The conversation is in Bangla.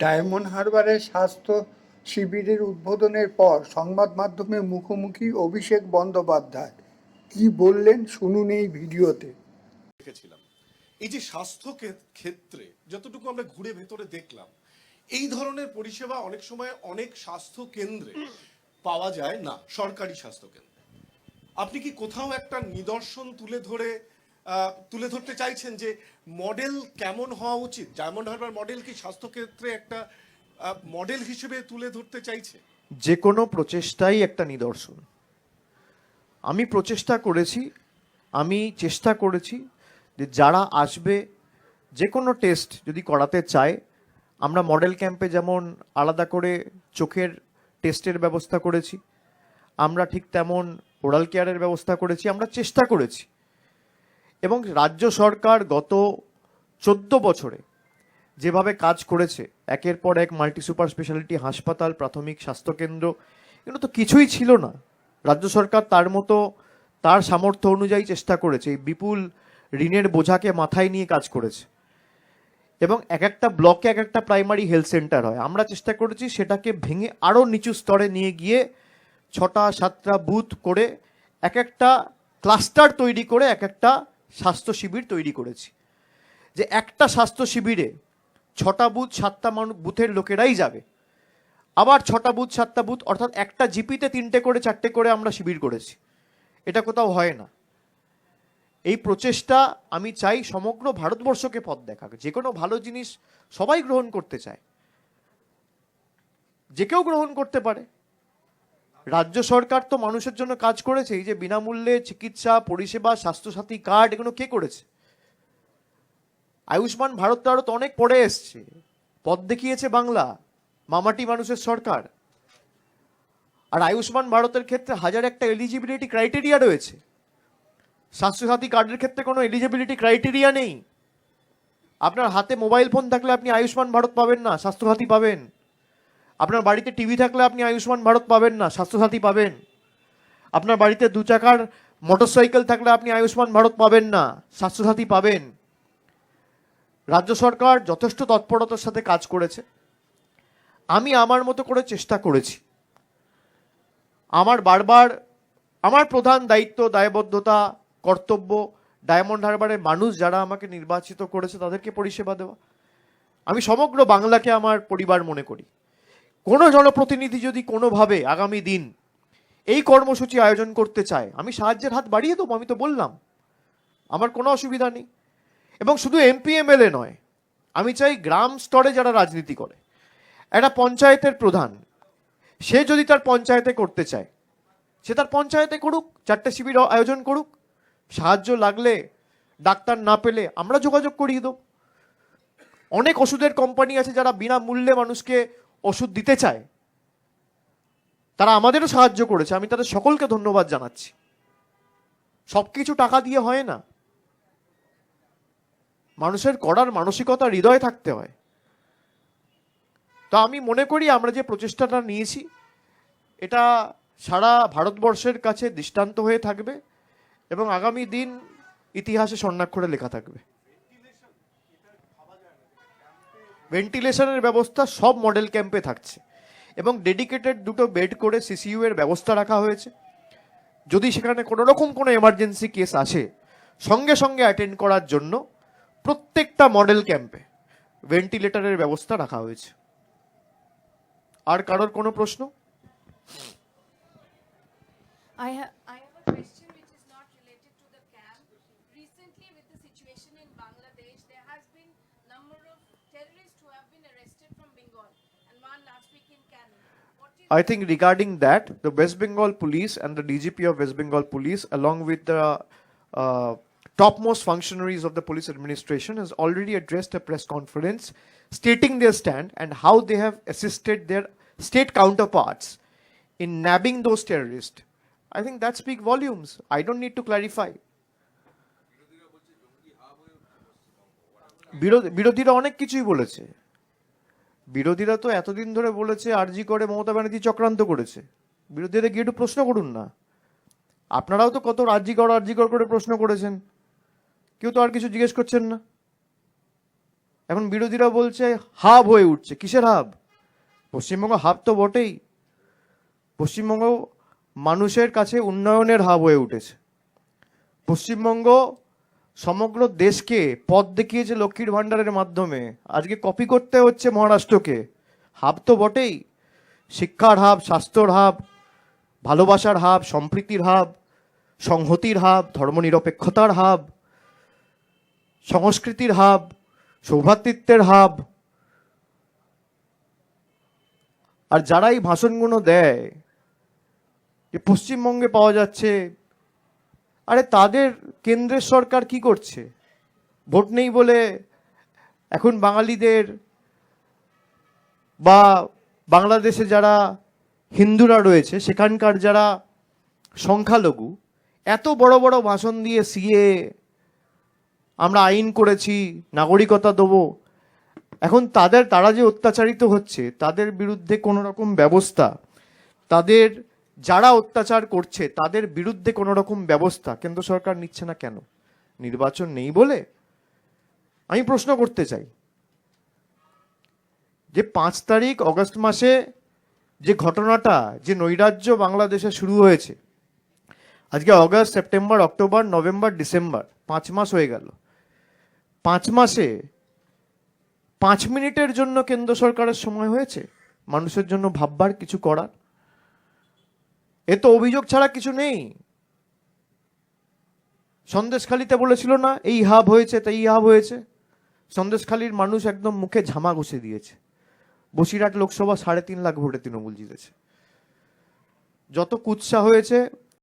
ডায়মন্ড হারবারে স্বাস্থ্য শিবিরের উদ্বোধনের পর সংবাদ মাধ্যমে মুখোমুখি অভিষেক বন্দ্যোপাধ্যায় কি বললেন শুনুন এই ভিডিওতে। দেখেছিলাম এই যে স্বাস্থ্য ক্ষেত্রে যতটুকু আমরা ঘুরে ভেতরে দেখলাম, এই ধরনের পরিষেবা অনেক সময় অনেক স্বাস্থ্য কেন্দ্রে পাওয়া যায় না, সরকারি স্বাস্থ্য কেন্দ্রে। আপনি কি কোথাও একটা নিদর্শন তুলে ধরতে চাইছেন যে মডেল কেমন হওয়া উচিত? ডায়মন্ড হারবার মডেল কি স্বাস্থ্য ক্ষেত্রে একটা মডেল হিসেবে তুলে ধরতে চাইছে? যে কোনো প্রচেষ্টাই একটা নিদর্শন। আমি চেষ্টা করেছি যে যারা আসবে যে কোনো টেস্ট যদি করাতে চায়, আমরা মডেল ক্যাম্পে যেমন আলাদা করে চোখের টেস্টের ব্যবস্থা করেছি, আমরা ঠিক তেমন ওরাল কেয়ারের ব্যবস্থা করেছি, আমরা চেষ্টা করেছি। এবং রাজ্য সরকার গত 14 বছরে যেভাবে কাজ করেছে, একের পর এক মাল্টি সুপার স্পেশালিটি হাসপাতাল, প্রাথমিক স্বাস্থ্যকেন্দ্র, এগুলো তো কিছুই ছিল না। রাজ্য সরকার তার সামর্থ্য অনুযায়ী চেষ্টা করেছে, এই বিপুল ঋণের বোঝাকে মাথায় নিয়ে কাজ করেছে। এবং এক একটা ব্লকে এক একটা প্রাইমারি হেলথ সেন্টার হয়। আমরা চেষ্টা করেছি সেটাকে ভেঙে আরও নিচু স্তরে নিয়ে গিয়ে 6টা-7টা বুথ করে এক একটা ক্লাস্টার তৈরি করে এক একটা স্বাস্থ্য শিবির তৈরি করেছি, যে একটা স্বাস্থ্য শিবিরে 6টা বুথ 7টা বুথের লোকেরাই যাবে, আবার 6টা বুথ 7টা বুথ, অর্থাৎ একটা জিপিতে 3টে করে 4টে করে আমরা শিবির করেছি। এটা কোথাও হয় না। এই প্রচেষ্টা আমি চাই সমগ্র ভারতবর্ষকে পথ দেখাক। যে কোনো ভালো জিনিস সবাই গ্রহণ করতে চায়, যে কেউ গ্রহণ করতে পারে। রাজ্য সরকার তো মানুষের জন্য কাজ করেছে। এই যে বিনামূল্যে চিকিৎসা পরিষেবা, স্বাস্থ্যসাথী কার্ড, এগুলো কে করেছে? আয়ুষ্মান ভারত তো অনেক পরে এসছে, পথ দেখিয়েছে বাংলা, মামাটি মানুষের সরকার। আর আয়ুষ্মান ভারতের ক্ষেত্রে হাজার একটা এলিজিবিলিটি ক্রাইটেরিয়া রয়েছে। স্বাস্থ্যসাথী কার্ডের ক্ষেত্রে কোনো এলিজিবিলিটি ক্রাইটেরিয়া নেই। আপনার হাতে মোবাইল ফোন থাকলে আপনি আয়ুষ্মান ভারত পাবেন না, স্বাস্থ্যসাথী পাবেন। আপনার বাড়িতে টিভি থাকলে আপনি আয়ুষ্মান ভারত পাবেন না, স্বাস্থ্যসাথী পাবেন। আপনার বাড়িতে 2 চাকার মোটরসাইকেল থাকলে আপনি আয়ুষ্মান ভারত পাবেন না, স্বাস্থ্যসাথী পাবেন। রাজ্য সরকার যথেষ্ট তৎপরতার সাথে কাজ করেছে। আমি আমার মতো করে চেষ্টা করেছি। আমার প্রধান দায়িত্ব, দায়বদ্ধতা, কর্তব্য ডায়মন্ড হারবারের মানুষ যারা আমাকে নির্বাচিত করেছে তাদেরকে পরিষেবা দেওয়া। আমি সমগ্র বাংলাকে আমার পরিবার মনে করি। কোনো জনপ্রতিনিধি যদি কোনোভাবে আগামী দিন এই কর্মসূচি আয়োজন করতে চায়, আমি সাহায্যের হাত বাড়িয়ে দেবো। আমি তো বললাম, আমার কোনো অসুবিধা নেই। এবং শুধু এমপি এমএলএ নয়, আমি চাই গ্রাম স্তরে যারা রাজনীতি করে, একটা পঞ্চায়েতের প্রধান, সে যদি তার পঞ্চায়েতে করতে চায়, সে তার পঞ্চায়েতে করুক, 4টে শিবির আয়োজন করুক। সাহায্য লাগলে, ডাক্তার না পেলে আমরা যোগাযোগ করিয়ে দেব। অনেক ওষুধের কোম্পানি আছে যারা বিনামূল্যে মানুষকে ওষুধ দিতে চায়, তারা আমাদেরও সাহায্য করেছে। আমি তাদের সকলকে ধন্যবাদ জানাচ্ছি। সবকিছু টাকা দিয়ে হয় না, মানুষের করার মানসিকতা, হৃদয় থাকতে হয়। তো আমি মনে করি আমরা যে প্রচেষ্টাটা নিয়েছি, এটা সারা ভারতবর্ষের কাছে দৃষ্টান্ত হয়ে থাকবে এবং আগামী দিন ইতিহাসে স্বর্ণাক্ষরে লেখা থাকবে। ভেন্টিলেশনের ব্যবস্থা সব মডেল ক্যাম্পে থাকছে এবং ডেডিকেটেড 2টো বেড করে সিসিইউ এর ব্যবস্থা রাখা হয়েছে। যদি সেখানে কোনো রকম কোনো এমার্জেন্সি কেস আসে, সঙ্গে সঙ্গে অ্যাটেন্ড করার জন্য প্রত্যেকটা মডেল ক্যাম্পে ভেন্টিলেটরের ব্যবস্থা রাখা হয়েছে। আর কারোর কোনো প্রশ্ন? I have a question which is not related to the camp. Recently, with the situation in Bangladesh, there has been number of terrorists who have been arrested from Bengal, and one last week in Canada. I think regarding that, the West Bengal Police and the DGP of West Bengal Police, along with the topmost functionaries of the police administration, has already addressed a press conference stating their stand and how they have assisted their state counterparts in nabbing those terrorists. I think that speaks volumes. I don't need to clarify. বিরোধীরা অনেক কিছুই বলেছে। বিরোধীরা তো এতদিন ধরে বলেছে আরজি করে মমতা ব্যানার্জি চক্রান্ত করেছে। বিরোধীরা গিয়ে একটু প্রশ্ন করুন না। আপনারাও তো কত আরজি কর করে প্রশ্ন করেছেন, কেউ তো আর কিছু জিজ্ঞেস করছেন না। এখন বিরোধীরা বলছে হাব হয়ে উঠছে। কিসের হাব? পশ্চিমবঙ্গ হাব তো বটেই। পশ্চিমবঙ্গ মানুষের কাছে উন্নয়নের হাব হয়ে উঠেছে। পশ্চিমবঙ্গ সমগ্র দেশকে পথ দেখিয়েছে লক্ষ্মীর ভাণ্ডারের মাধ্যমে, আজকে কপি করতে হচ্ছে মহারাষ্ট্রকে। হাব তো বটেই, শিক্ষার হাব, স্বাস্থ্যর হাব, ভালোবাসার হাব, সম্প্রীতির হাব, সংহতির হাব, ধর্মনিরপেক্ষতার হাব, সংস্কৃতির হাব, সৌভ্রাতৃত্বের হাব। আর যারা এই ভাষণগুলো দেয় যে পশ্চিমবঙ্গে পাওয়া যাচ্ছে, আরে তাদের কেন্দ্রের সরকার কি করছে? ভোট নেই বলে এখন বাঙালিদের বা বাংলাদেশে যারা হিন্দুরা রয়েছে সেখানকার যারা সংখ্যালঘু এত বড় বড় ভাষণ দিয়ে সিএ আমরা আইন করেছি, নাগরিকতা দেবো, এখন তারা যে অত্যাচারিত হচ্ছে তাদের বিরুদ্ধে কোনো রকম ব্যবস্থা, তাদের যারা অত্যাচার করছে তাদের বিরুদ্ধে কোনো রকম ব্যবস্থা কেন্দ্র সরকার নিচ্ছে না কেন? নির্বাচন নেই বলে? আমি প্রশ্ন করতে চাই যে 5 তারিখ অগস্ট মাসে যে ঘটনাটা, যে নৈরাজ্য বাংলাদেশে শুরু হয়েছে, আজকে August, September, October, November, December, 5 মাস হয়ে গেল। 5 মাসে 5 মিনিটের জন্য কেন্দ্র সরকারের সময় হয়েছে মানুষের জন্য ভাববার, কিছু করার? এ তো অভিযোগ ছাড়া কিছু নেই। সন্দেশখালিতে বলেছিল না এই হাব হয়েছে, তাই এই হাব হয়েছে। সন্দেশখালির মানুষ একদম মুখে ঝামা ঘষে দিয়েছে। বসিরহাট লোকসভা 3.5 লাখ ভোটে তৃণমূল জিতেছে। যত কুৎসা হয়েছে